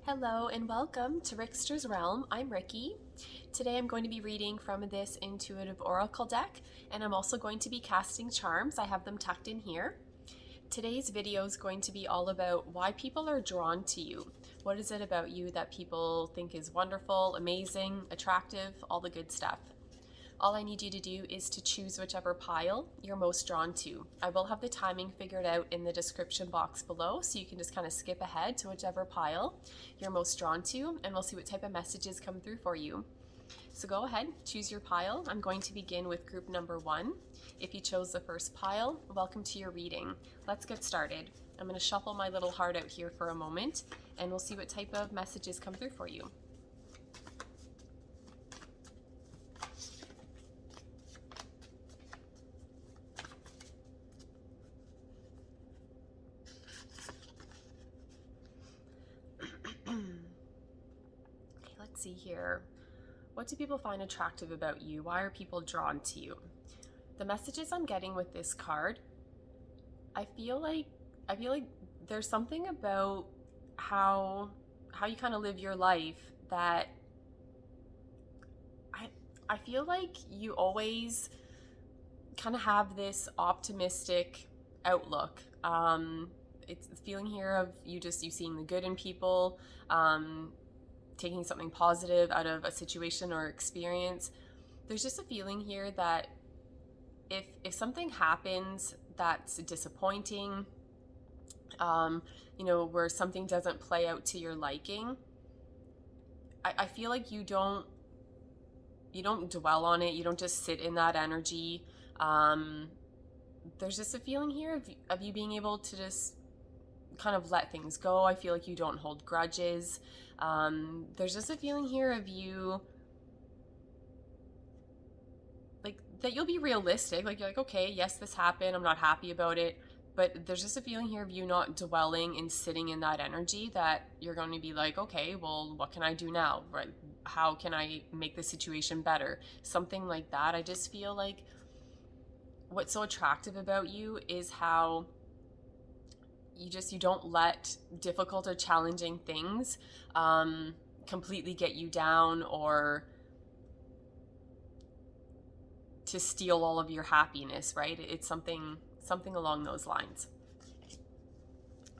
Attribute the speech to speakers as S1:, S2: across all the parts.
S1: Hello and welcome to Rickster's Realm. I'm Ricky. Today I'm going to be reading from this intuitive oracle deck, and I'm also going to be casting charms. I have them tucked in here. Today's video is going to be all about why people are drawn to you. What is it about you that people think is wonderful, amazing, attractive, all the good stuff? All I need you to do is to choose whichever pile you're most drawn to. I will have the timing figured out in the description box below, so you can just kind of skip ahead to whichever pile you're most drawn to, and we'll see what type of messages come through for you. So go ahead, choose your pile. I'm going to begin with group number 1. If you chose the first pile, welcome to your reading. Let's get started. I'm going to shuffle my little heart out here for a moment, and we'll see what type of messages come through for you. Let's see here. What do people find attractive about you? Why are people drawn to you? The messages I'm getting with this card, I feel like there's something about how you kind of live your life that I feel like you always kind of have this optimistic outlook. It's a feeling here of you seeing the good in people, taking something positive out of a situation or experience. There's just a feeling here that if something happens that's disappointing, where something doesn't play out to your liking, I feel like you don't dwell on it. You don't just sit in that energy. There's just a feeling here of you being able to just kind of let things go. I feel like you don't hold grudges. There's just a feeling here of you, like, that you'll be realistic. Like, you're like, okay, yes, this happened. I'm not happy about it. But there's just a feeling here of you not dwelling and sitting in that energy, that you're going to be like, okay, well, what can I do now? Right? How can I make the situation better? Something like that. I just feel like what's so attractive about you is how you don't let difficult or challenging things completely get you down, or to steal all of your happiness, right? It's something along those lines.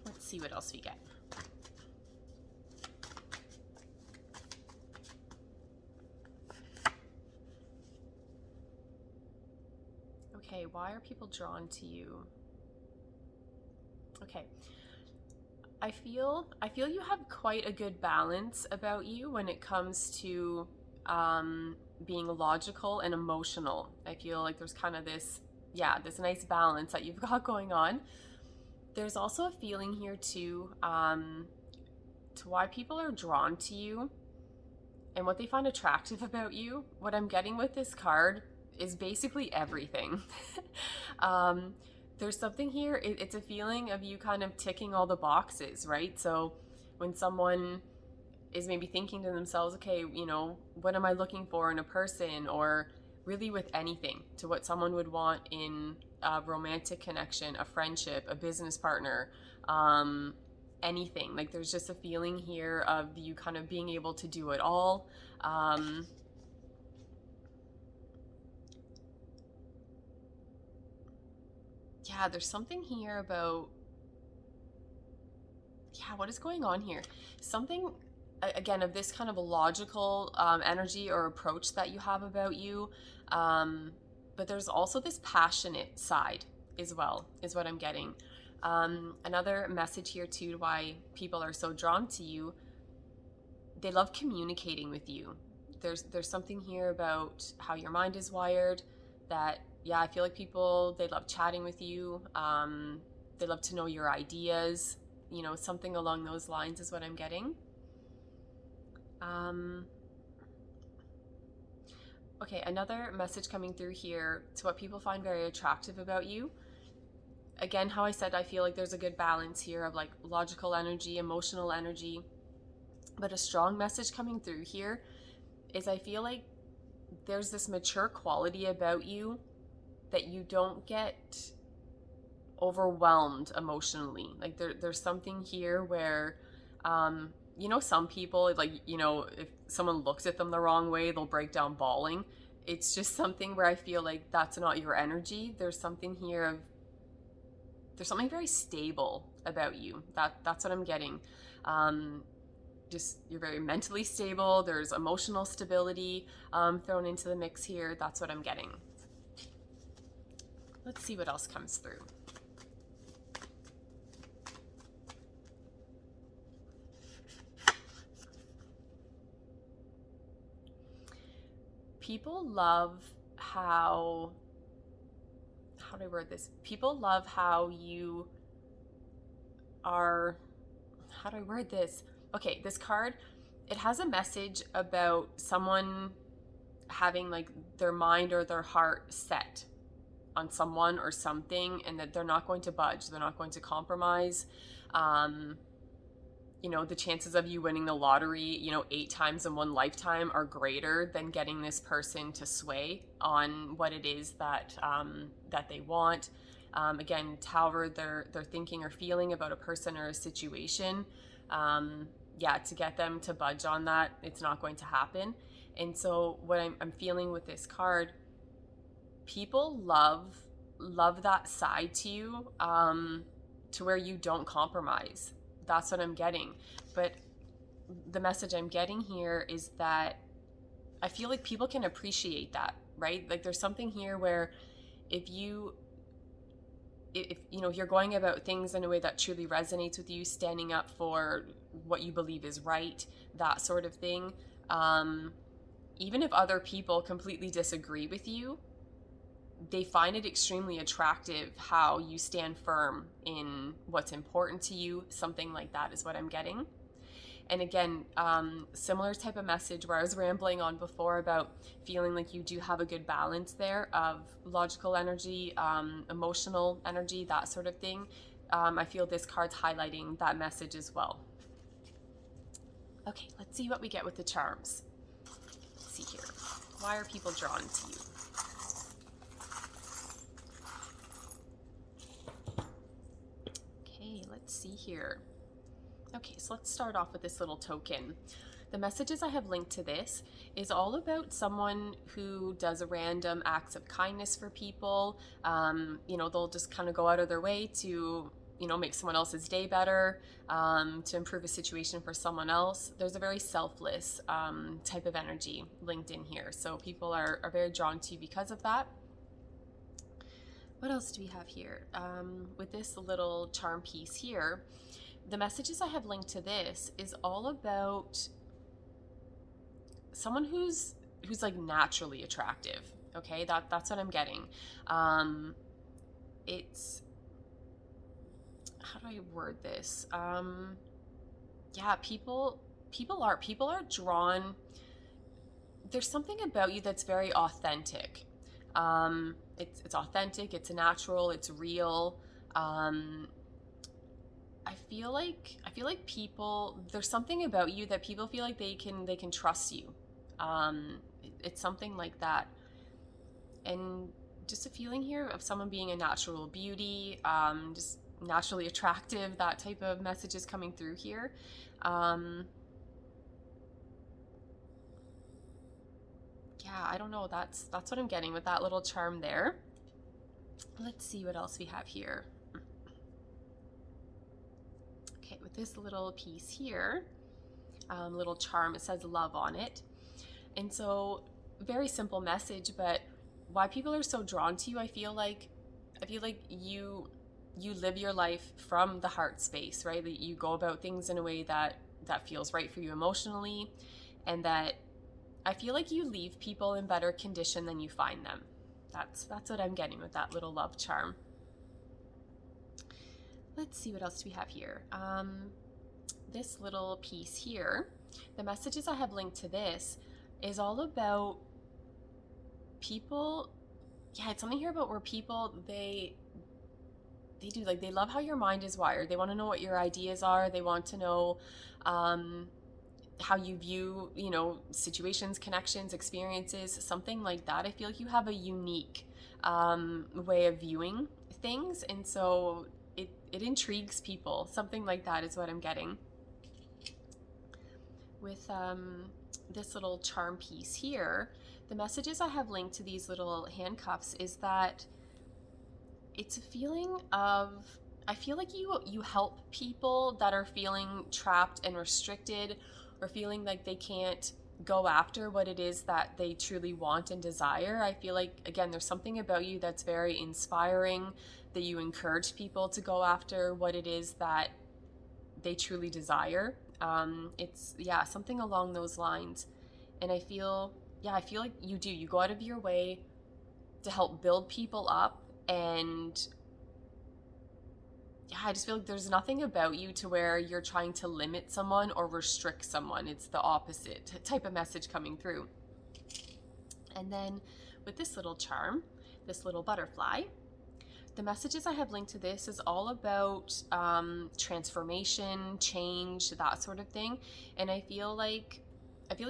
S1: Let's see what else we get. Okay, why are people drawn to you? Okay. I feel you have quite a good balance about you when it comes to being logical and emotional. I feel like there's kind of this nice balance that you've got going on. There's also a feeling here too, to why people are drawn to you and what they find attractive about you. What I'm getting with this card is basically everything. There's something here, it's a feeling of you kind of ticking all the boxes, right? So when someone is maybe thinking to themselves, okay, what am I looking for in a person, or really with anything, to what someone would want in a romantic connection, a friendship, a business partner, anything. Like, there's just a feeling here of you kind of being able to do it all. There's something here about, what is going on here? Something, again, of this kind of a logical energy or approach that you have about you. But there's also this passionate side as well, is what I'm getting. Another message here too, why people are so drawn to you. They love communicating with you. There's something here about how your mind is wired that, I feel like people, they love chatting with you. They love to know your ideas. Something along those lines is what I'm getting. Okay, another message coming through here to what people find very attractive about you. Again, how I said, I feel like there's a good balance here of like logical energy, emotional energy. But a strong message coming through here is I feel like there's this mature quality about you that you don't get overwhelmed emotionally. Like there's something here where some people, like, if someone looks at them the wrong way, they'll break down bawling. It's just something where I feel like that's not your energy. There's something very stable about you. That's what I'm getting. Just you're very mentally stable. There's emotional stability thrown into the mix here. That's what I'm getting. Let's see what else comes through. People love how do I word this? People love how you are, how do I word this? Okay, this card, it has a message about someone having like their mind or their heart set on someone or something, and that they're not going to budge. They're not going to compromise. The chances of you winning the lottery, 8 times in one lifetime are greater than getting this person to sway on what it is that they want. Again, however they're thinking or feeling about a person or a situation, to get them to budge on that, it's not going to happen. And so what I'm feeling with this card, people love that side to you, to where you don't compromise. That's what I'm getting. But the message I'm getting here is that I feel like people can appreciate that, right? Like there's something here where if you're going about things in a way that truly resonates with you, standing up for what you believe is right, that sort of thing, even if other people completely disagree with you, they find it extremely attractive how you stand firm in what's important to you. Something like that is what I'm getting. And again, similar type of message where I was rambling on before about feeling like you do have a good balance there of logical energy, emotional energy, that sort of thing. I feel this card's highlighting that message as well. Okay, let's see what we get with the charms. Let's see here. Why are people drawn to you? Let's see here. Okay, so let's start off with this little token. The messages I have linked to this is all about someone who does random acts of kindness for people. They'll just kind of go out of their way to, make someone else's day better, to improve a situation for someone else. There's a very selfless type of energy linked in here. So people are very drawn to you because of that. What else do we have here? With this little charm piece here, the messages I have linked to this is all about someone who's like naturally attractive. Okay, that's what I'm getting. It's, how do I word this? People are drawn. There's something about you that's very authentic. It's authentic, it's natural, it's real. I feel like people, there's something about you that people feel like they can trust you. It's something like that. And just a feeling here of someone being a natural beauty, just naturally attractive, that type of message is coming through here. I don't know. That's what I'm getting with that little charm there. Let's see what else we have here. Okay, with this little piece here, little charm, it says love on it. And so, very simple message, but why people are so drawn to you, I feel like you live your life from the heart space, right? That you go about things in a way that feels right for you emotionally, and that I feel like you leave people in better condition than you find them. That's what I'm getting with that little love charm. Let's see, what else do we have here? This little piece here, the messages I have linked to this is all about people. Yeah, it's something here about where people, they love how your mind is wired. They want to know what your ideas are. They want to know how you view, situations, connections, experiences, something like that. I feel like you have a unique way of viewing things, and so it intrigues people. Something like that is what I'm getting. with this little charm piece here, the messages I have linked to these little handcuffs is that it's a feeling of, I feel like you help people that are feeling trapped and restricted, or feeling like they can't go after what it is that they truly want and desire. I feel like, again, there's something about you that's very inspiring, that you encourage people to go after what it is that they truly desire. It's, yeah, something along those lines. And I feel like you go out of your way to help build people up. And yeah, I just feel like there's nothing about you to where you're trying to limit someone or restrict someone. It's the opposite type of message coming through. And then with this little charm, this little butterfly, the messages I have linked to this is all about transformation, change, that sort of thing. And I feel like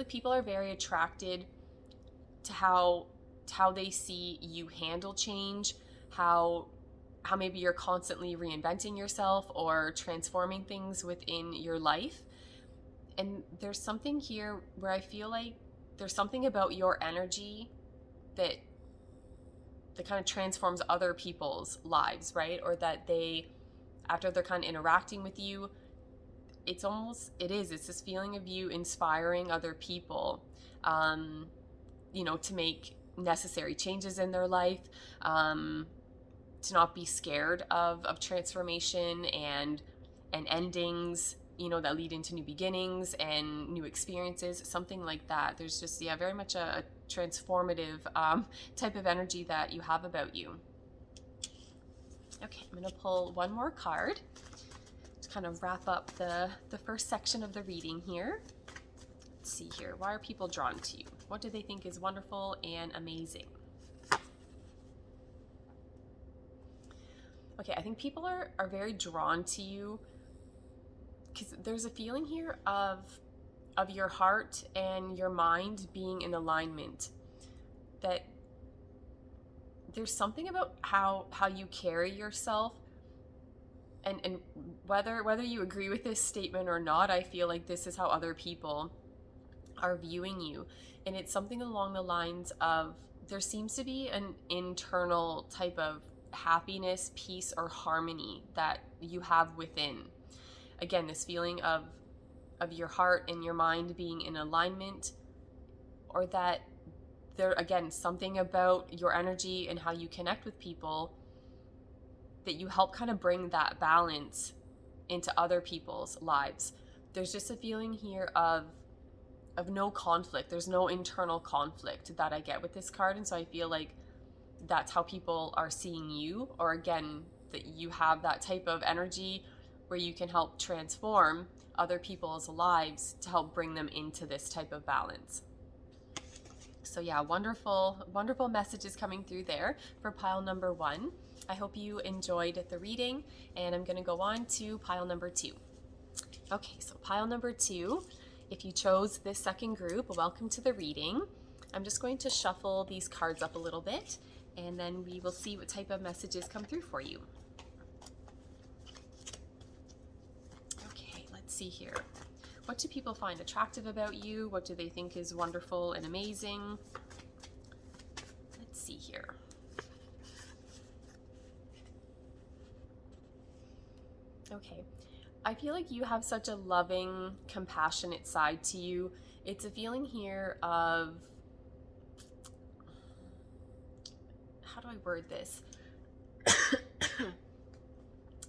S1: people are very attracted to how they see you handle change, how maybe you're constantly reinventing yourself or transforming things within your life. And there's something here where I feel like there's something about your energy that kind of transforms other people's lives, right? Or that they, after they're kind of interacting with you, it's this feeling of you inspiring other people, to make necessary changes in their life, to not be scared of transformation and endings, that lead into new beginnings and new experiences, something like that. There's just, very much a transformative type of energy that you have about you. Okay, I'm going to pull one more card to kind of wrap up the first section of the reading here. Let's see here. Why are people drawn to you? What do they think is wonderful and amazing? Okay, I think people are very drawn to you because there's a feeling here of your heart and your mind being in alignment. That there's something about how you carry yourself, and whether you agree with this statement or not, I feel like this is how other people are viewing you. And it's something along the lines of, there seems to be an internal type of happiness, peace, or harmony that you have within. Again, this feeling of your heart and your mind being in alignment, or that there, again, something about your energy and how you connect with people, that you help kind of bring that balance into other people's lives. There's just a feeling here of no conflict. There's no internal conflict that I get with this card. And so I feel like that's how people are seeing you, or again, that you have that type of energy where you can help transform other people's lives to help bring them into this type of balance. So yeah, wonderful messages coming through there for pile number 1. I hope you enjoyed the reading, and I'm going to go on to pile number 2. Okay, so pile number 2, if you chose this second group, welcome to the reading. I'm just going to shuffle these cards up a little bit, and then we will see what type of messages come through for you. Okay, let's see here. What do people find attractive about you? What do they think is wonderful and amazing? Let's see here. Okay, I feel like you have such a loving, compassionate side to you. It's a feeling here of, how do I word this?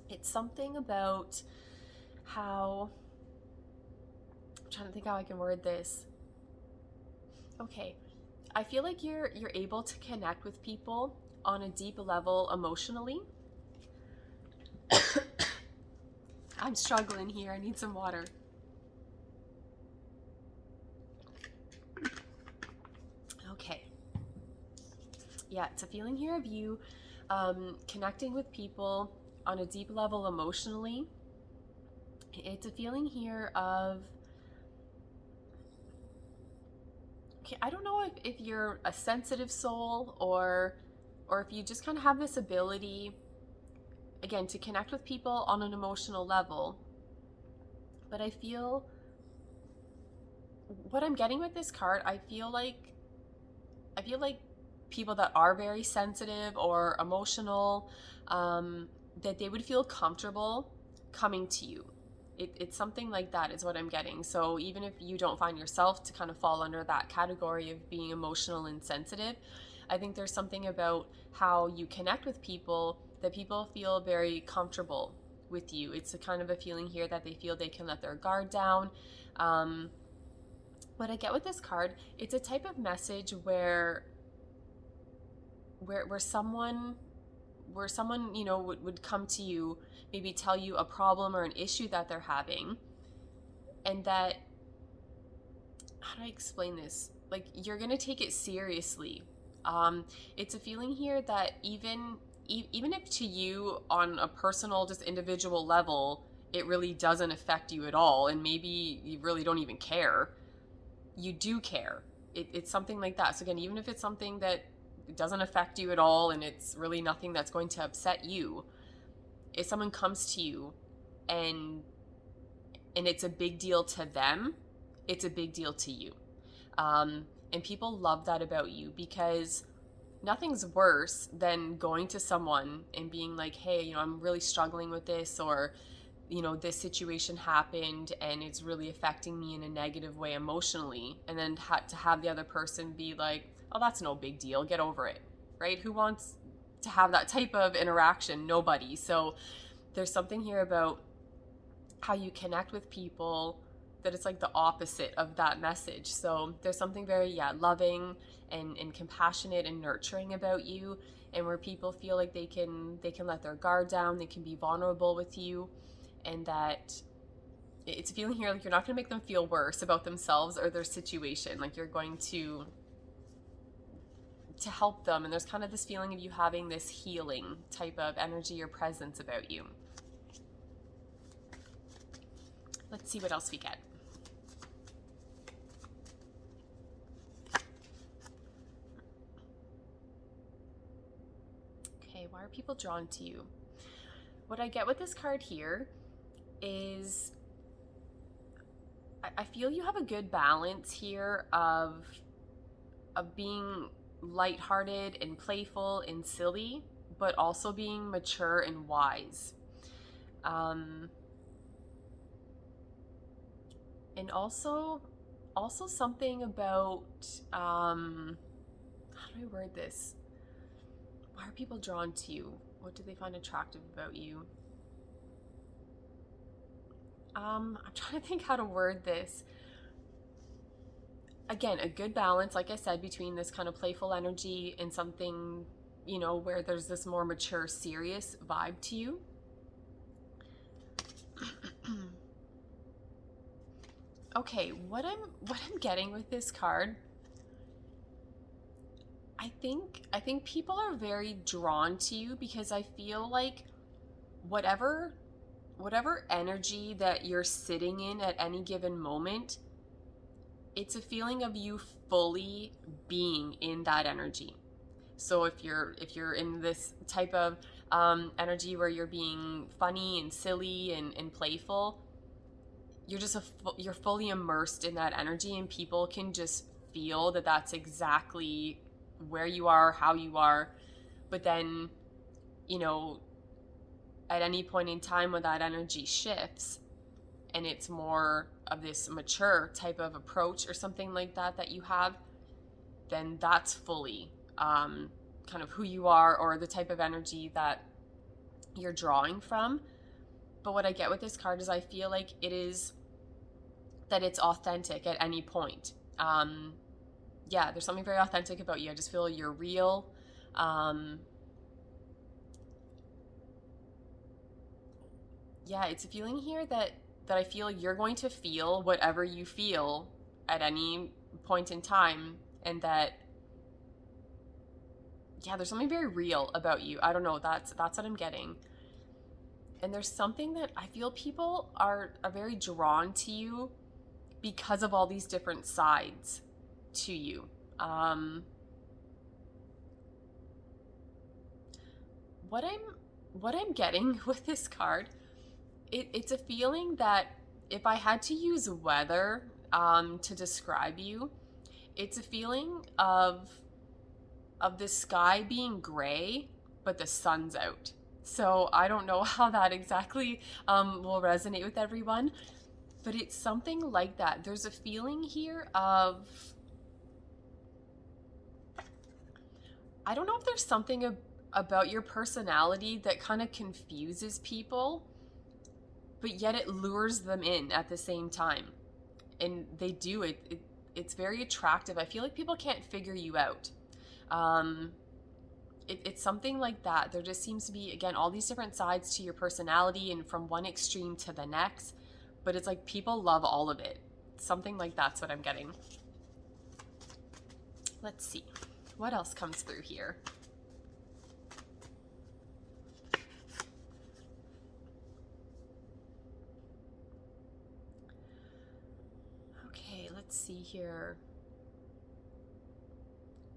S1: It's something about how, I'm trying to think how I can word this. Okay, I feel like you're able to connect with people on a deep level emotionally. I'm struggling here. I need some water. Okay. Yeah, it's a feeling here of you connecting with people on a deep level emotionally. It's a feeling here of, okay, I don't know if you're a sensitive soul or if you just kind of have this ability, again, to connect with people on an emotional level. But I feel what I'm getting with this card, I feel like people that are very sensitive or emotional, that they would feel comfortable coming to you. It's something like that is what I'm getting. So even if you don't find yourself to kind of fall under that category of being emotional and sensitive, I think there's something about how you connect with people that people feel very comfortable with you. It's a kind of a feeling here that they feel they can let their guard down. Um, what I get with this card, it's a type of message where someone would come to you, maybe tell you a problem or an issue that they're having, and that, how do I explain this, like, you're gonna take it seriously. It's a feeling here that even if to you on a personal, just individual level, it really doesn't affect you at all, and maybe you really don't even care, you do care. It's something like that. So again, even if it's something that doesn't affect you at all and it's really nothing that's going to upset you, if someone comes to you and it's a big deal to them, it's a big deal to you. And people love that about you, because nothing's worse than going to someone and being like, hey, I'm really struggling with this, or this situation happened and it's really affecting me in a negative way emotionally, and then to have the other person be like, oh, that's no big deal, get over it, right? Who wants to have that type of interaction? Nobody. So there's something here about how you connect with people that it's like the opposite of that message. So there's something very loving and compassionate and nurturing about you, and where people feel like they can let their guard down, they can be vulnerable with you, and that it's a feeling here like you're not going to make them feel worse about themselves or their situation. Like, you're going to help them, and there's kind of this feeling of you having this healing type of energy or presence about you. Let's see what else we get. Okay, why are people drawn to you? What I get with this card here is I feel you have a good balance here of being lighthearted and playful and silly, but also being mature and wise. And also something about, how do I word this? Why are people drawn to you? What do they find attractive about you? I'm trying to think how to word this. Again, a good balance, like I said, between this kind of playful energy and something, where there's this more mature, serious vibe to you. Okay, what I'm getting with this card, I think people are very drawn to you because I feel like whatever energy that you're sitting in at any given moment, it's a feeling of you fully being in that energy. So if you're in this type of energy where you're being funny and silly and playful, you're fully immersed in that energy, and people can just feel that that's exactly where you are, how you are. But then, at any point in time when that energy shifts and it's more of this mature type of approach or something like that you have, then that's fully kind of who you are, or the type of energy that you're drawing from. But what I get with this card is I feel like it's authentic at any point. There's something very authentic about you. I just feel you're real. It's a feeling here that I feel you're going to feel whatever you feel at any point in time, and that there's something very real about you. I don't know, that's what I'm getting. And there's something that I feel people are very drawn to you because of all these different sides to you. What I'm getting with this card, it's a feeling that if I had to use weather to describe you. It's a feeling of the sky being gray, but the sun's out. So I don't know how that exactly will resonate with everyone, but it's something like that. There's a feeling here of, I don't know if there's something about your personality that kind of confuses people, but yet it lures them in at the same time. And they do it. It's very attractive. I feel like people can't figure you out. It's something like that. There just seems to be, again, all these different sides to your personality and from one extreme to the next, but it's like people love all of it. Something like that's what I'm getting. Let's see. What else comes through here? Okay, let's see here.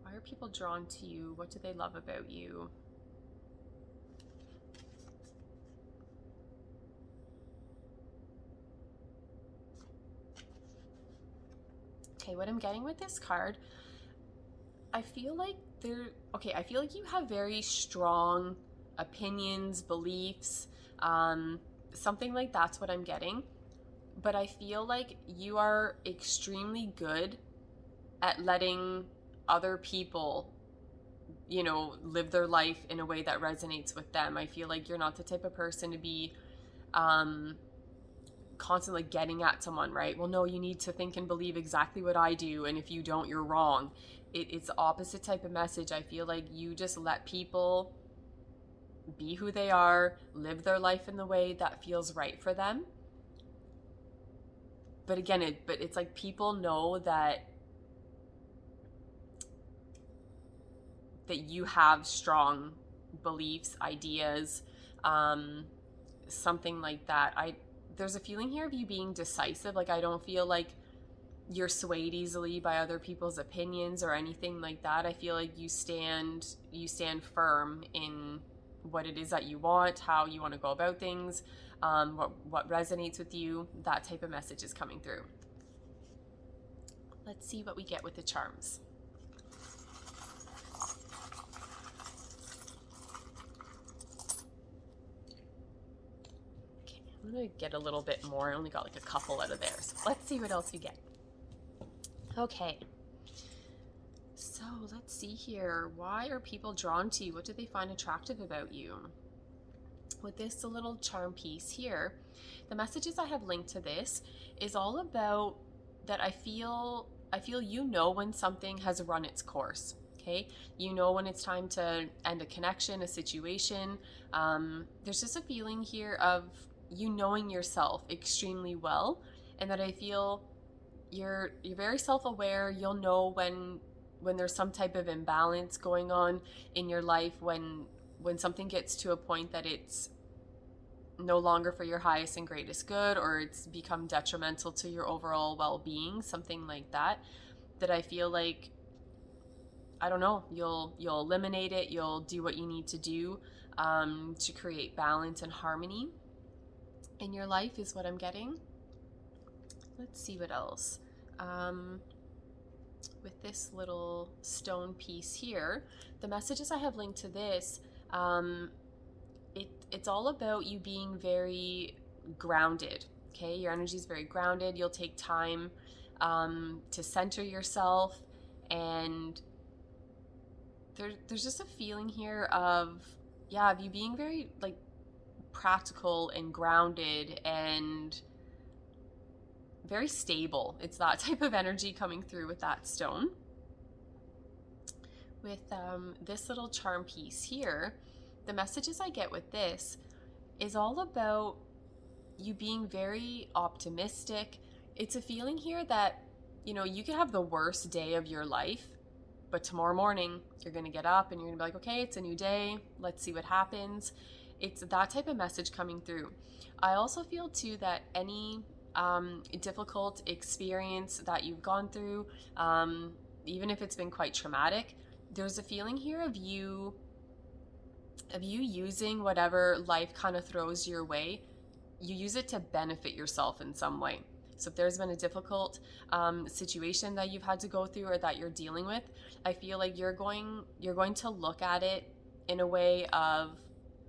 S1: Why are people drawn to you? What do they love about you? Okay, what I'm getting with this card, I feel like I feel like you have very strong opinions, beliefs, something like that's what I'm getting. But I feel like you are extremely good at letting other people, live their life in a way that resonates with them. I feel like you're not the type of person to be constantly getting at someone, right? Well, no, you need to think and believe exactly what I do, and if you don't, you're wrong. It's the opposite type of message. I feel like you just let people be who they are, live their life in the way that feels right for them. But again, it's like people know that you have strong beliefs, ideas, something like that. There's a feeling here of you being decisive. Like, I don't feel like you're swayed easily by other people's opinions or anything like that. I feel like you stand firm in what it is that you want, how you want to go about things, what resonates with you. That type of message is coming through. Let's see what we get with the charms. Okay, I'm going to get a little bit more. I only got like a couple out of there. So let's see what else we get. Okay. So let's see here. Why are people drawn to you? What do they find attractive about you? With this little charm piece here, the messages I have linked to this is all about that I feel when something has run its course. Okay, when it's time to end a connection, a situation. There's just a feeling here of you knowing yourself extremely well, and that I feel you're very self-aware. You'll know when there's some type of imbalance going on in your life, when something gets to a point that it's no longer for your highest and greatest good, or it's become detrimental to your overall well-being, something like that I feel like, I don't know, you'll eliminate it. You'll do what you need to do to create balance and harmony in your life is what I'm getting. Let's see what else. With this little stone piece here, the messages I have linked to this, it's all about you being very grounded. Okay, your energy is very grounded. You'll take time to center yourself, and there's just a feeling here of you being very like practical and grounded and very stable. It's that type of energy coming through with that stone. With this little charm piece here, the messages I get with this is all about you being very optimistic. It's a feeling here that, you can have the worst day of your life, but tomorrow morning you're going to get up and you're going to be like, okay, it's a new day. Let's see what happens. It's that type of message coming through. I also feel too that any difficult experience that you've gone through, even if it's been quite traumatic, there's a feeling here of you using whatever life kind of throws your way. You use it to benefit yourself in some way. So if there's been a difficult situation that you've had to go through or that you're dealing with, I feel like you're going to look at it in a way of,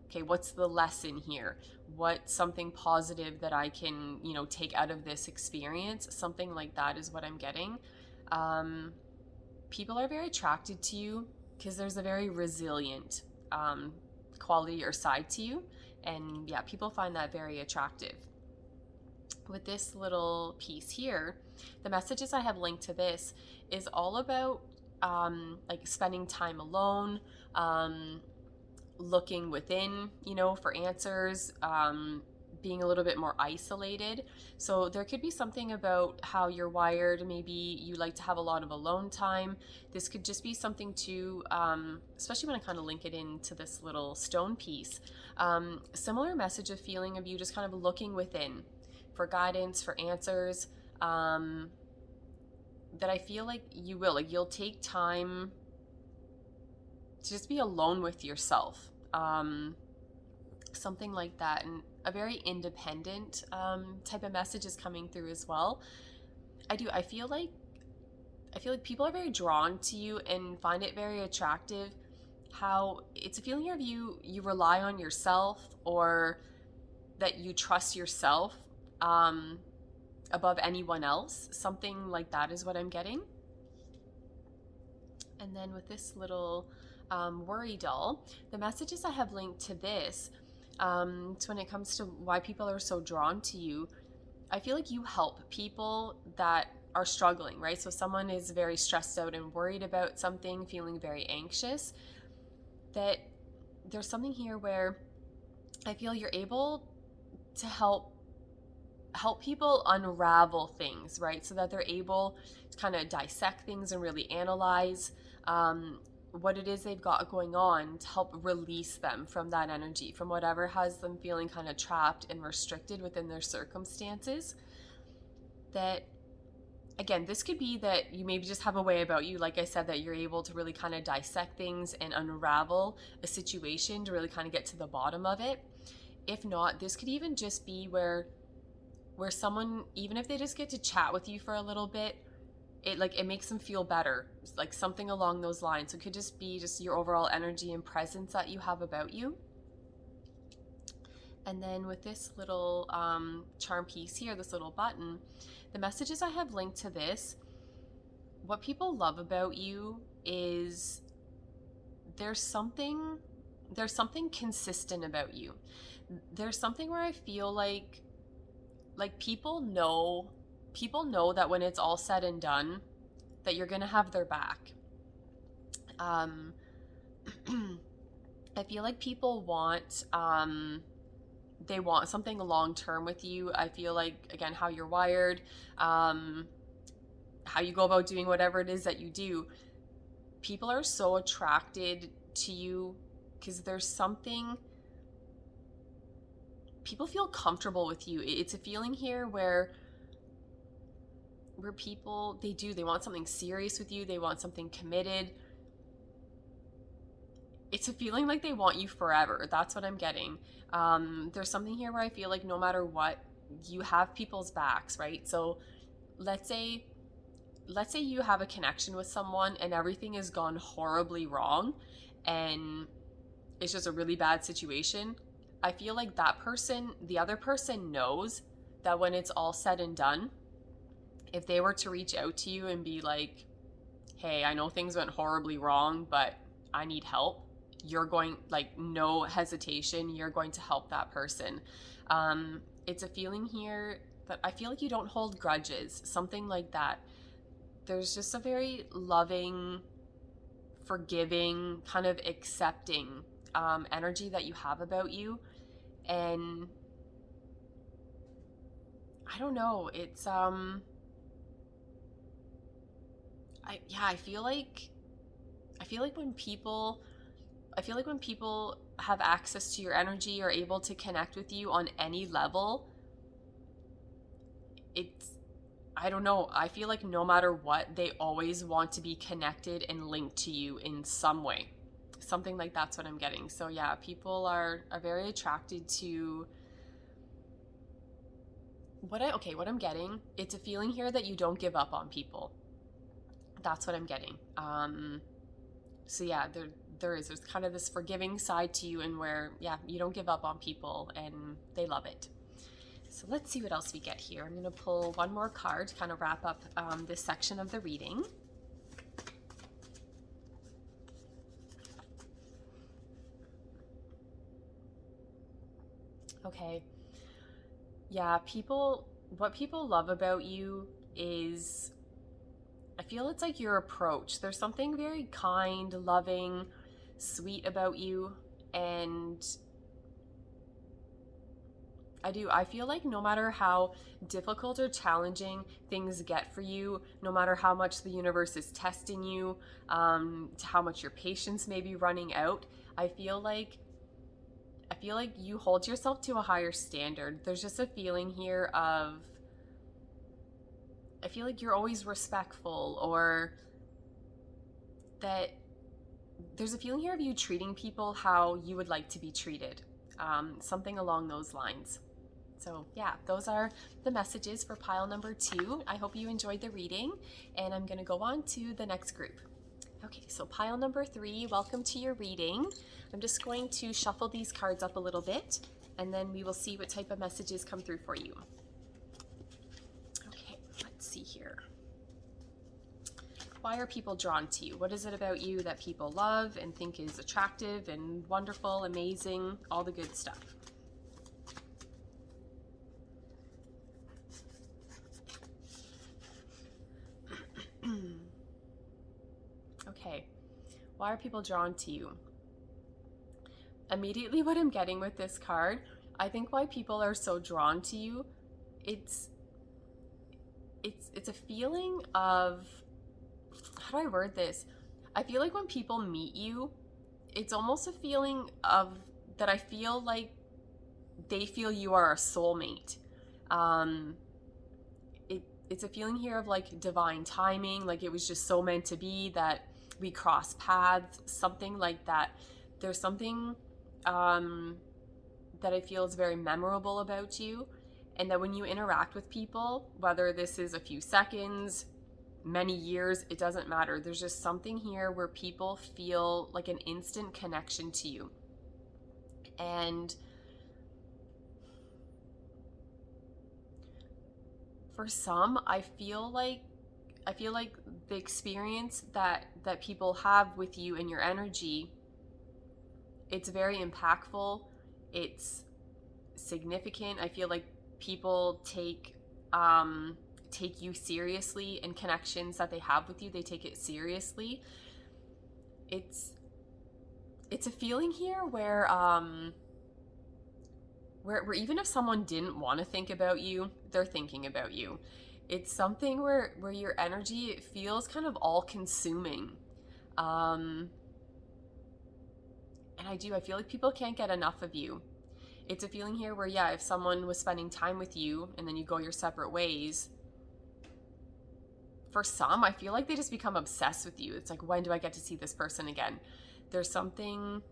S1: okay, what's the lesson here? What's something positive that I can, take out of this experience? Something like that is what I'm getting. People are very attracted to you because there's a very resilient quality or side to you. And yeah, people find that very attractive. With this little piece here, the messages I have linked to this is all about like spending time alone, looking within, for answers, being a little bit more isolated. So there could be something about how you're wired. Maybe you like to have a lot of alone time. This could just be something too, especially when I kind of link it into this little stone piece. Similar message of feeling of you just kind of looking within for guidance, for answers, that I feel like you will. Like you'll take time to just be alone with yourself. Something like that. And a very independent type of message is coming through as well. I feel like people are very drawn to you and find it very attractive how it's a feeling of you rely on yourself, or that you trust yourself above anyone else. Something like that is what I'm getting. And then with this little worry doll, the messages I have linked to this, so when it comes to why people are so drawn to you, I feel like you help people that are struggling, right? So someone is very stressed out and worried about something, feeling very anxious, that there's something here where I feel you're able to help people unravel things, right? So that they're able to kind of dissect things and really analyze what it is they've got going on, to help release them from that energy, from whatever has them feeling kind of trapped and restricted within their circumstances. That, again, this could be that you maybe just have a way about you, like I said, that you're able to really kind of dissect things and unravel a situation to really kind of get to the bottom of it. If not, this could even just be where someone, even if they just get to chat with you for a little bit, it makes them feel better, like something along those lines. So it could just be just your overall energy and presence that you have about you. And then with this little charm piece here, this little button, the messages I have linked to this, what people love about you is there's something consistent about you. There's something where I feel like people know that when it's all said and done, that you're gonna have their back. I feel like people want they want something long term with you. I feel like, again, how you're wired, how you go about doing whatever it is that you do, people are so attracted to you because there's something, people feel comfortable with you. It's a feeling here where people, they want something serious with you. They want something committed. It's a feeling like they want you forever. That's what I'm getting. There's something here where I feel like no matter what, you have people's backs, right? So let's say you have a connection with someone and everything has gone horribly wrong and it's just a really bad situation. I feel like the other person knows that when it's all said and done, if they were to reach out to you and be like, hey, I know things went horribly wrong, but I need help, you're going, like, no hesitation, you're going to help that person. It's a feeling here that I feel like you don't hold grudges, something like that. There's just a very loving, forgiving, kind of accepting energy that you have about you. And I don't know, it's I feel like when people have access to your energy or able to connect with you on any level, I don't know, I feel like no matter what, they always want to be connected and linked to you in some way. Something like that's what I'm getting. So yeah, people are very attracted to what I'm getting, it's a feeling here that you don't give up on people. That's what I'm getting. So yeah, there's kind of this forgiving side to you, and where, yeah, you don't give up on people and they love it. So let's see what else we get here. I'm going to pull one more card to kind of wrap up this section of the reading. Okay. Yeah, what people love about you is, I feel it's like your approach. There's something very kind, loving, sweet about you. And I feel like no matter how difficult or challenging things get for you, no matter how much the universe is testing you, to how much your patience may be running out, I feel like you hold yourself to a higher standard. There's just a feeling here of, I feel like you're always respectful, or that there's a feeling here of you treating people how you would like to be treated. Something along those lines. So yeah, those are the messages for pile number 2. I hope you enjoyed the reading, and I'm going to go on to the next group. Okay, so pile number 3, welcome to your reading. I'm just going to shuffle these cards up a little bit, and then we will see what type of messages come through for you. Okay, let's see here. Why are people drawn to you? What is it about you that people love and think is attractive and wonderful, amazing, all the good stuff? Okay, why are people drawn to you? Immediately what I'm getting with this card, I think why people are so drawn to you, it's a feeling of, how do I word this? I feel like when people meet you, it's almost a feeling of that I feel like they feel you are a soulmate. It's a feeling here of like divine timing, like it was just so meant to be that we cross paths, something like that. There's something that I feel is very memorable about you, and that when you interact with people, whether this is a few seconds, many years, it doesn't matter. There's just something here where people feel like an instant connection to you. And for some, I feel like the experience that people have with you and your energy, it's very impactful. It's significant. I feel like people take you seriously, and connections that they have with you, they take it seriously. It's a feeling here where even if someone didn't want to think about you, they're thinking about you. It's something where your energy, it feels kind of all consuming. And I feel like people can't get enough of you. It's a feeling here where, yeah, if someone was spending time with you and then you go your separate ways, for some, I feel like they just become obsessed with you. It's like, when do I get to see this person again? There's something,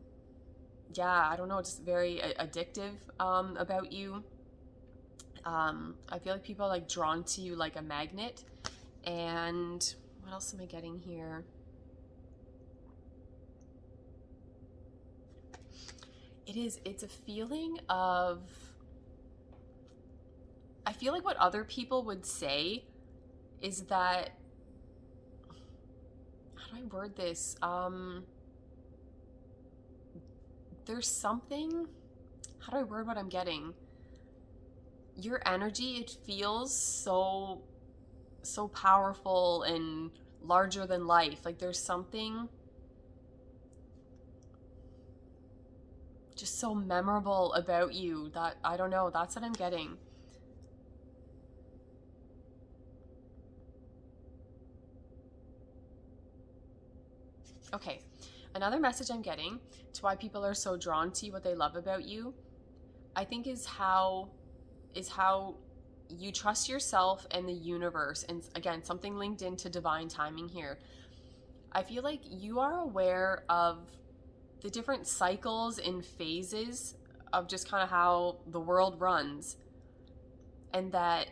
S1: yeah, I don't know, just very addictive about you. I feel like people are like drawn to you like a magnet. And what else am I getting here? It's a feeling of, I feel like what other people would say is that, how do I word this? There's something, how do I word what I'm getting? Your energy, it feels so powerful and larger than life. Like there's something just so memorable about you that, I don't know, that's what I'm getting. Okay, another message I'm getting to why people are so drawn to you, what they love about you, I think is how you trust yourself and the universe. And again, something linked into divine timing here. I feel like you are aware of the different cycles and phases of just kind of how the world runs. and that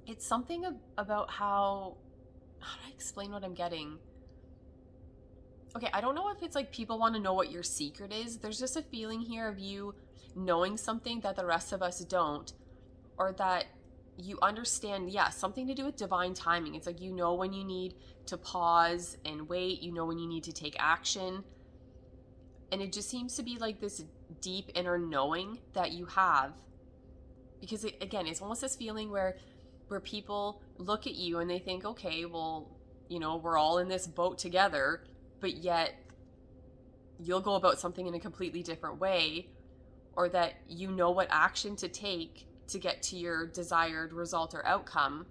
S1: it's something about how do I explain what I'm getting? Okay, I don't know if it's like people want to know what your secret is. There's just a feeling here of you knowing something that the rest of us don't, or that you understand, yeah, something to do with divine timing. It's like you know when you need to pause and wait, you know when you need to take action. And it just seems to be like this deep inner knowing that you have. Because again, it's almost this feeling where people look at you and they think, okay, well, we're all in this boat together, but yet you'll go about something in a completely different way, or that you know what action to take to get to your desired result or outcome.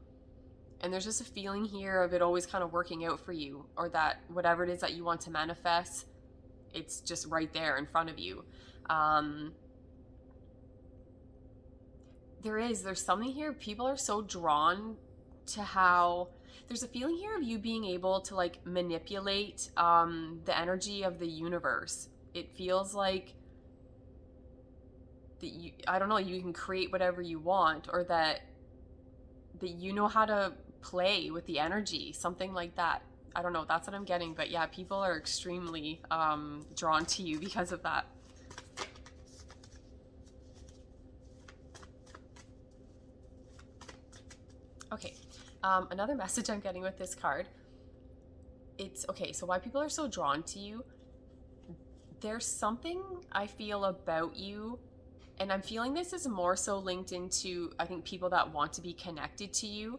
S1: And there's just a feeling here of it always kind of working out for you, or that whatever it is that you want to manifest, it's just right there in front of you. There's something here. People are so drawn to how there's a feeling here of you being able to like manipulate the energy of the universe. It feels like that I don't know, you can create whatever you want, or that you know how to play with the energy, something like that. I don't know, that's what I'm getting. But yeah, people are extremely drawn to you because of that. Okay, another message I'm getting with this card. It's okay, so why people are so drawn to you. There's something I feel about you, and I'm feeling this is more so linked into, I think, people that want to be connected to you.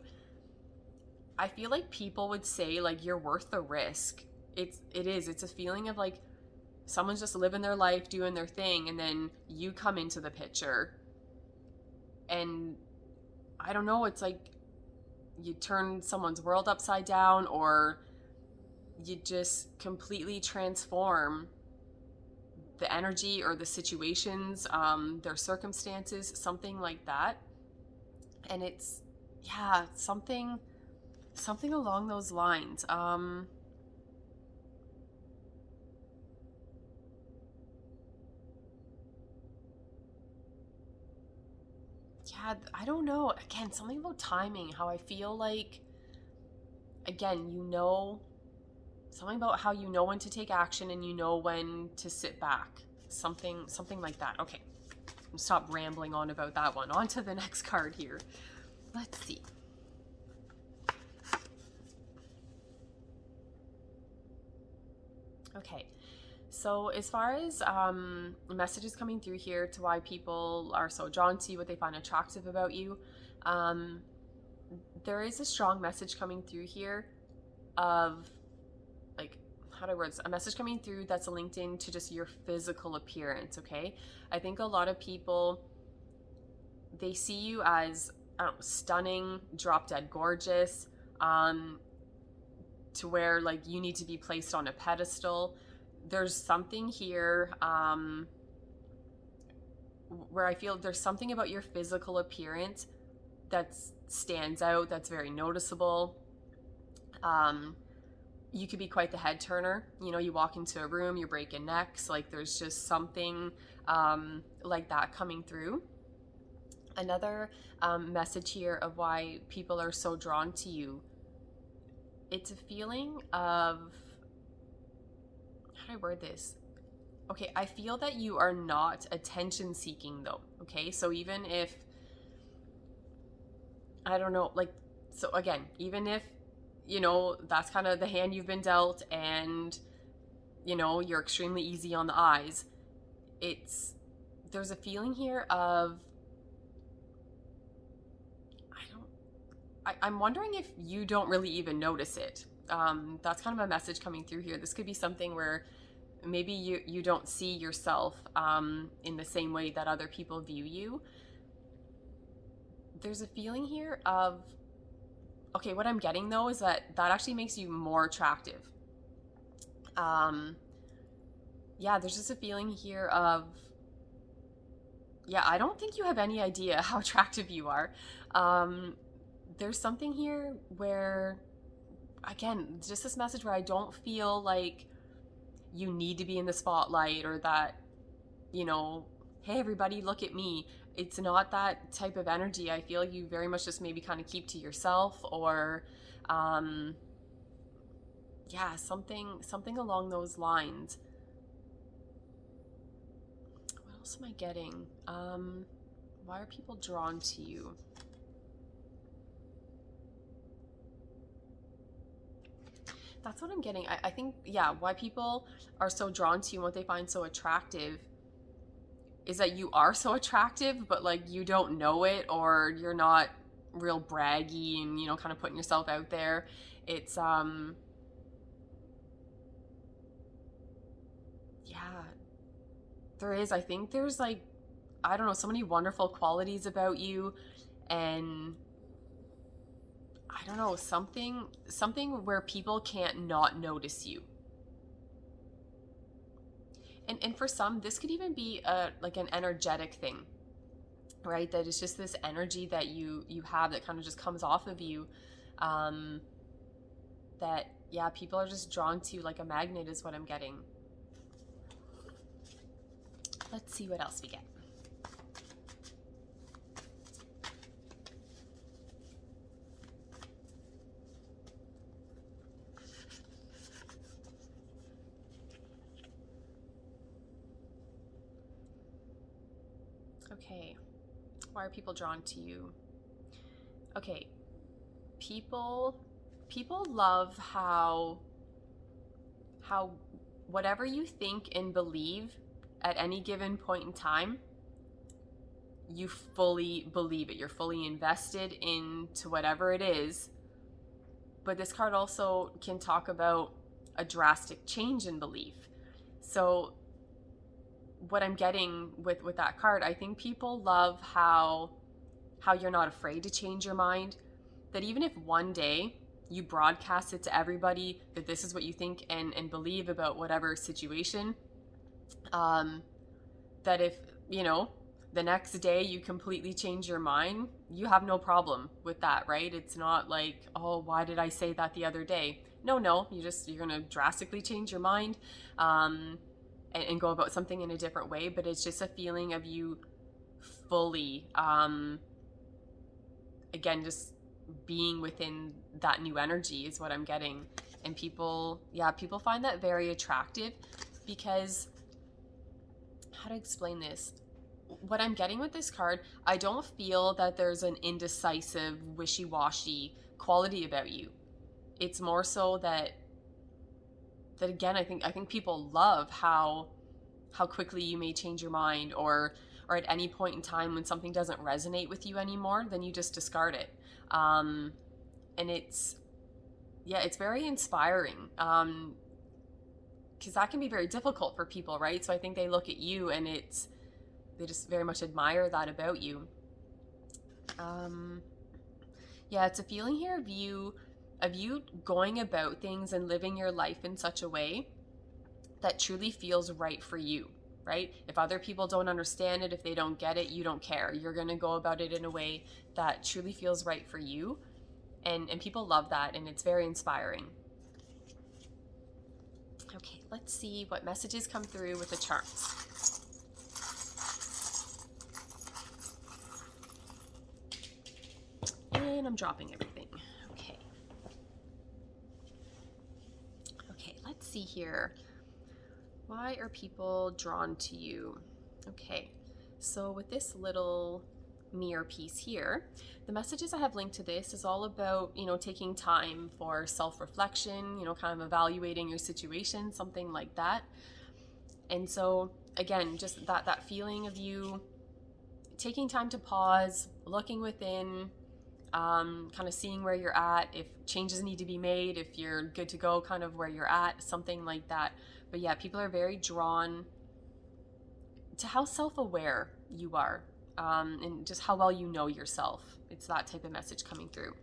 S1: I feel like people would say like you're worth the risk. It's a feeling of like someone's just living their life, doing their thing, and then you come into the picture. And I don't know, it's like you turn someone's world upside down, or you just completely transform the energy or the situations, their circumstances, something like that. And it's, yeah, something along those lines. Yeah, I don't know. Again, something about timing, how I feel like, again, something about how you know when to take action and you know when to sit back. Something like that. Okay, stop rambling on about that one. On to the next card here. Let's see. Okay, so as far as messages coming through here to why people are so drawn to you, what they find attractive about you, there is a strong message coming through here of, like, how do I word this? A message coming through that's linked into just your physical appearance, okay? I think a lot of people, they see you as, I don't know, stunning, drop dead gorgeous, to where like you need to be placed on a pedestal. There's something here where I feel there's something about your physical appearance that stands out, that's very noticeable. You could be quite the head turner. You walk into a room, you're breaking necks. Like there's just something like that coming through. Another message here of why people are so drawn to you. It's a feeling of, how do I word this? Okay, I feel that you are not attention seeking though. Okay, so even if, I don't know, like, so again, even if, that's kind of the hand you've been dealt, and, you're extremely easy on the eyes, there's a feeling here of, I'm wondering if you don't really even notice it. That's kind of a message coming through here. This could be something where maybe you don't see yourself in the same way that other people view you. There's a feeling here of, okay, what I'm getting though is that actually makes you more attractive. Yeah, there's just a feeling here of, yeah, I don't think you have any idea how attractive you are. There's something here where, again, just this message where I don't feel like you need to be in the spotlight, or that, hey everybody, look at me. It's not that type of energy. I feel you very much just maybe kind of keep to yourself, or yeah, something along those lines. What else am I getting? Why are people drawn to you? That's what I'm getting. I think, yeah, why people are so drawn to you and what they find so attractive is that you are so attractive, but like you don't know it, or you're not real braggy and, you know, kind of putting yourself out there. It's, yeah, there is. I think there's like, I don't know, so many wonderful qualities about you. And I don't know, something where people can't not notice you. And for some, this could even be like an energetic thing, right? That it's just this energy that you have that kind of just comes off of you. Um, that, yeah, people are just drawn to you like a magnet is what I'm getting. Let's see what else we get. Okay, why are people drawn to you? Okay, people love how whatever you think and believe at any given point in time, you fully believe it. You're fully invested into whatever it is. But this card also can talk about a drastic change in belief. So what I'm getting with that card, I think people love how you're not afraid to change your mind. That even if one day you broadcast it to everybody that this is what you think and believe about whatever situation, that if, you know, the next day you completely change your mind, you have no problem with that, right? It's not like, oh, why did I say that the other day? No, you're gonna drastically change your mind, and go about something in a different way. But it's just a feeling of you fully, again, just being within that new energy is what I'm getting. And people find that very attractive because, how to explain this? What I'm getting with this card, I don't feel that there's an indecisive, wishy-washy quality about you. It's more so that again, I think people love how quickly you may change your mind, or at any point in time when something doesn't resonate with you anymore, then you just discard it. And it's very inspiring. Because that can be very difficult for people, right? So I think they look at you and they just very much admire that about you. It's a feeling here of you going about things and living your life in such a way that truly feels right for you, right? If other people don't understand it, if they don't get it, you don't care. You're going to go about it in a way that truly feels right for you. And people love that, and it's very inspiring. Okay, let's see what messages come through with the charms. And I'm dropping everything. Okay, let's see here. Why are people drawn to you? Okay, so with this little mirror piece here, the messages I have linked to this is all about, you know, taking time for self-reflection, you know, kind of evaluating your situation, something like that. And so again, just that feeling of you taking time to pause, looking within, kind of seeing where you're at, if changes need to be made, if you're good to go, kind of where you're at, something like that. But yeah, people are very drawn to how self-aware you are, and just how well you know yourself. It's that type of message coming through.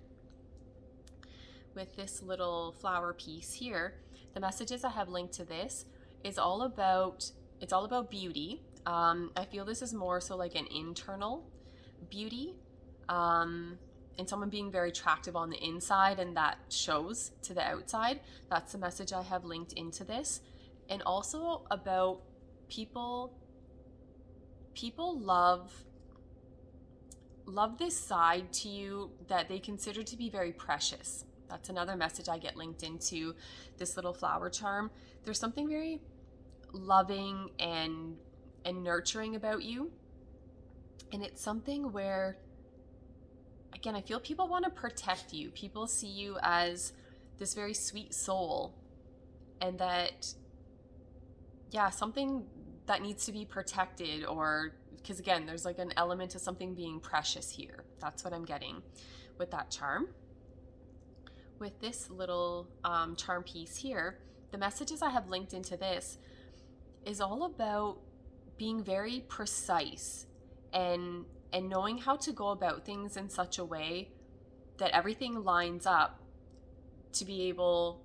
S1: With this little flower piece here, the messages I have linked to this is all about beauty. I feel this is more so like an internal beauty, and someone being very attractive on the inside, and that shows to the outside. That's the message I have linked into this. And also about people, people love this side to you that they consider to be very precious. That's another message I get linked into this little flower charm. There's something very loving and nurturing about you. And it's something where, again, I feel people want to protect you. People see you as this very sweet soul, and that, yeah, something that needs to be protected, or because again, there's like an element of something being precious here. That's what I'm getting with that charm. With this little charm piece here, the messages I have linked into this is all about being very precise and knowing how to go about things in such a way that everything lines up to be able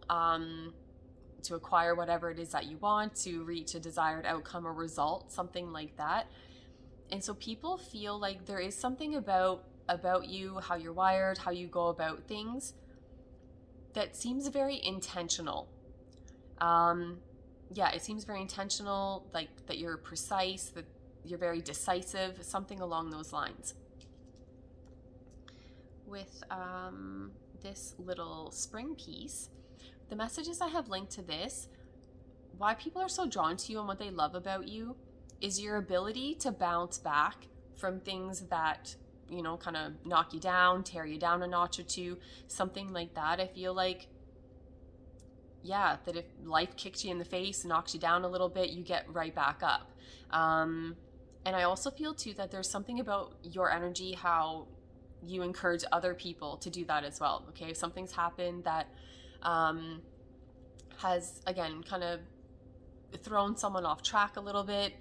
S1: to acquire whatever it is that you want, to reach a desired outcome or result, something like that. And so people feel like there is something about you, how you're wired, how you go about things, that seems very intentional. Yeah, it seems very intentional, like that you're precise, that you're very decisive, something along those lines. With this little spring piece, the messages I have linked to this, why people are so drawn to you and what they love about you is your ability to bounce back from things that, you know, kind of knock you down, tear you down a notch or two, something like that. I feel like, yeah, that if life kicks you in the face, knocks you down a little bit, you get right back up. And I also feel too that there's something about your energy, how you encourage other people to do that as well. Okay, if something's happened that has, again, kind of thrown someone off track a little bit,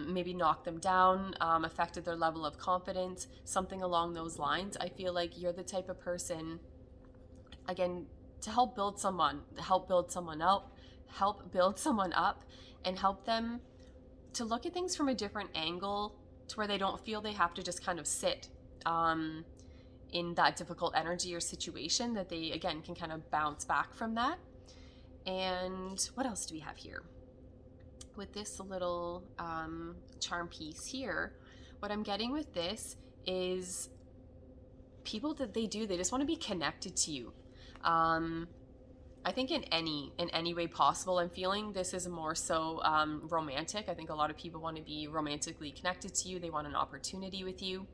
S1: maybe knocked them down, affected their level of confidence, something along those lines, I feel like you're the type of person, again, to help build someone up, and help them to look at things from a different angle, to where they don't feel they have to just kind of sit in that difficult energy or situation, that they, again, can kind of bounce back from that. And what else do we have here? With this little charm piece here, what I'm getting with this is people that they just want to be connected to you. I think in any way possible. I'm feeling this is more so romantic. I think a lot of people want to be romantically connected to you. They want an opportunity with you.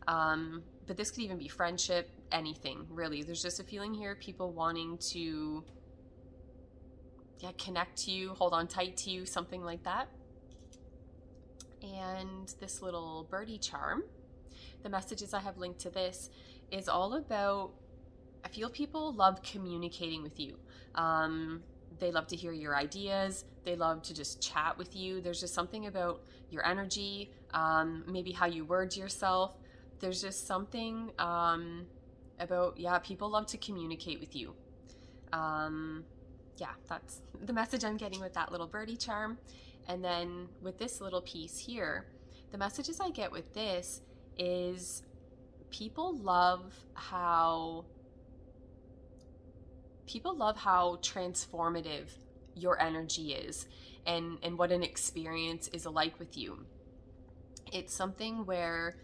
S1: But this could even be friendship, anything, really. There's just a feeling here, people wanting to connect to you, hold on tight to you, something like that. And this little birdie charm, the messages I have linked to this is all about, I feel people love communicating with you. They love to hear your ideas. They love to just chat with you. There's just something about your energy, maybe how you word yourself. There's just something about, people love to communicate with you. That's the message I'm getting with that little birdie charm. And then with this little piece here, the messages I get with this is people love how transformative your energy is, and what an experience is alike with you. It's something where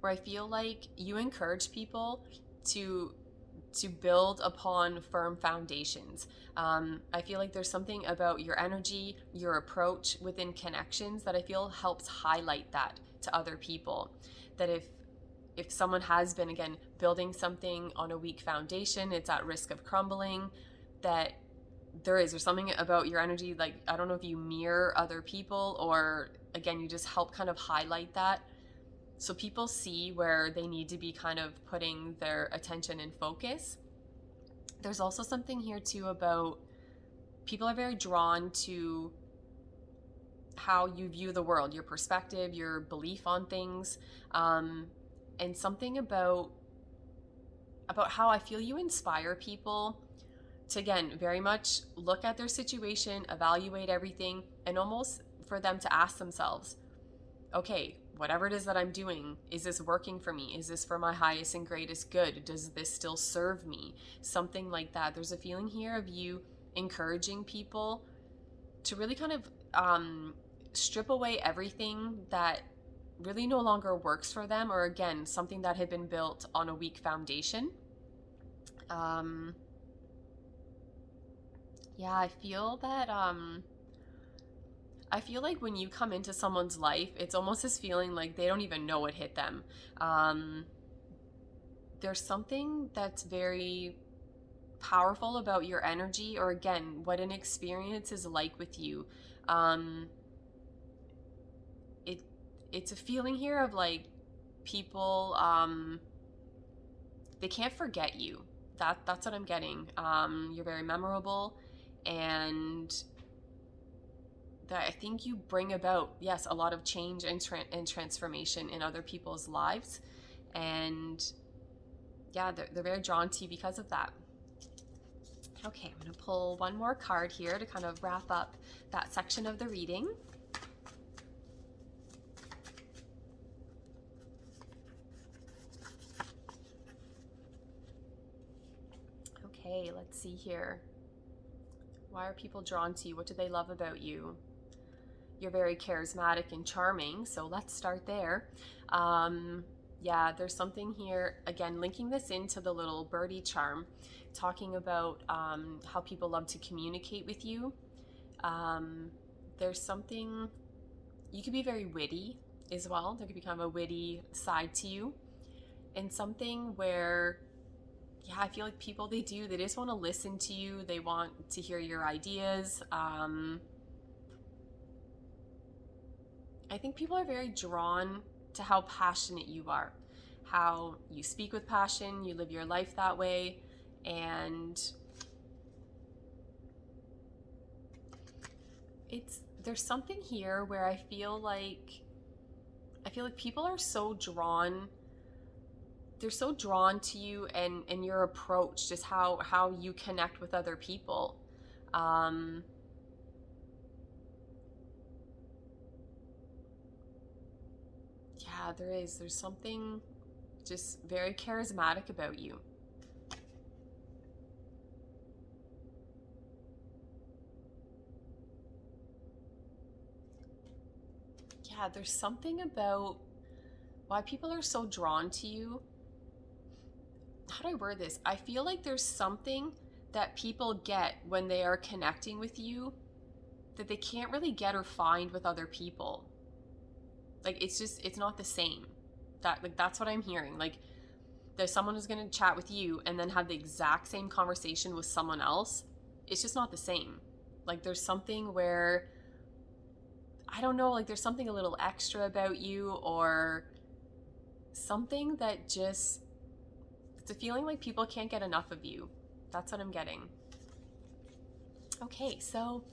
S1: I feel like you encourage people to build upon firm foundations. I feel like there's something about your energy, your approach within connections that I feel helps highlight that to other people. That if someone has been, again, building something on a weak foundation, it's at risk of crumbling, that there's something about your energy, like, I don't know if you mirror other people, or again, you just help kind of highlight that. So people see where they need to be kind of putting their attention and focus. There's also something here too about people are very drawn to how you view the world, your perspective, your belief on things, and something about how I feel you inspire people to, again, very much look at their situation, evaluate everything, and almost for them to ask themselves, okay, whatever it is that I'm doing, is this working for me? Is this for my highest and greatest good? Does this still serve me? Something like that. There's a feeling here of you encouraging people to really kind of strip away everything that really no longer works for them, or again, something that had been built on a weak foundation. Yeah, I feel like when you come into someone's life, it's almost this feeling like they don't even know what hit them. Um, there's something that's very powerful about your energy, or again, what an experience is like with you. Um, it it's a feeling here of like people, they can't forget you. That's what I'm getting. You're very memorable, and that I think you bring about, yes, a lot of change and transformation in other people's lives, and yeah, they're very drawn to you because of that. Okay, I'm going to pull one more card here to kind of wrap up that section of the reading. Okay, let's see here. Why are people drawn to you? What do they love about you? You're very charismatic and charming, so let's start there. Yeah, there's something here, again, linking this into the little birdie charm, talking about how people love to communicate with you. There's something, you could be very witty as well. There could be kind of a witty side to you. And something where, yeah, I feel like people, they just want to listen to you. They want to hear your ideas. I think people are very drawn to how passionate you are, how you speak with passion, you live your life that way, and there's something here where I feel like people are so drawn, they're so drawn to you and your approach, just how you connect with other people. Yeah, there's something just very charismatic about you. Yeah, there's something about why people are so drawn to you. How do I word this? I feel like there's something that people get when they are connecting with you that they can't really get or find with other people. Like, it's not the same. That's what I'm hearing. Like, there's someone who's going to chat with you and then have the exact same conversation with someone else. It's just not the same. Like, there's something where, I don't know, like there's something a little extra about you, or something that just, it's a feeling like people can't get enough of you. That's what I'm getting. Okay, so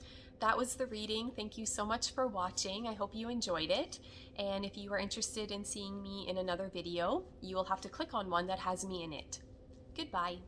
S1: that was the reading. Thank you so much for watching. I hope you enjoyed it. And if you are interested in seeing me in another video, you will have to click on one that has me in it. Goodbye.